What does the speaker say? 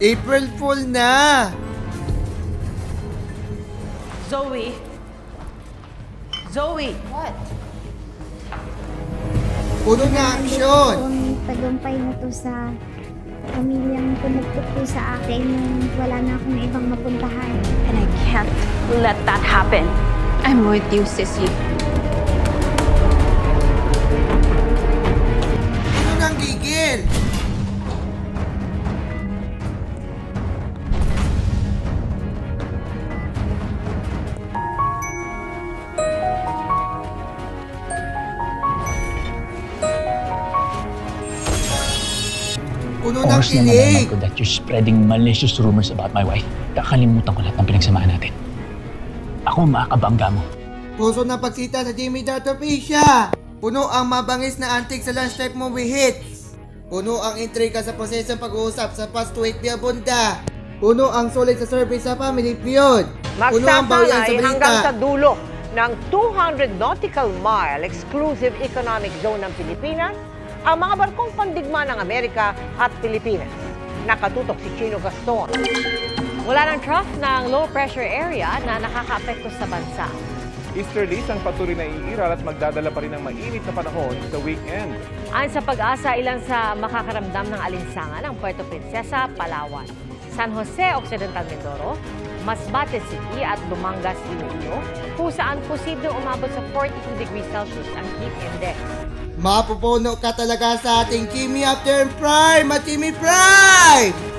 April Fool na! Zoe! Zoe! What? Puno na aksyon! Kung tagumpay na to sa pamilyang tumugtog po sa akin nung wala na akong ibang mapuntahan. And I can't let that happen. I'm with you, Sissy. Puno ng gigil! Puno ng Oras na nalaman kilig! ko that you're spreading malicious rumors about my wife. Kakalimutan ko lahat ng pinagsamahan natin. Ako ang makakabangga mo. Puso ng pagsita sa Jimmy Dartopecia! Puno ang mabangis na antik sa lunch type movie hits! Puno ang intriga sa prosesong pag-uusap sa past week via bunda! Puno ang solid sa service sa family feud! Puno ang bawian sa Magsasanay hanggang sa balita! dulo ng 200 nautical mile exclusive economic zone ng Pilipinas ang mga barkong pandigma ng Amerika at Pilipinas. Nakatutok si Chino Gaston. Wala ng trough ng low pressure area na nakakaapekto sa bansa. Easterlies ang patuloy na iiral at magdadala pa rin ng mainit na panahon sa weekend. Ayon sa Pag-asa, ilan sa makakaramdam ng alinsangan ang Puerto Princesa, Palawan, San Jose, Occidental Mindoro, Masbate City at Dumangas, Iloilo, kung saan posibleng umabot sa 42 degrees Celsius ang heat index. Mapupuno ka talaga sa ating Kimi After Prime at Kimi Prime!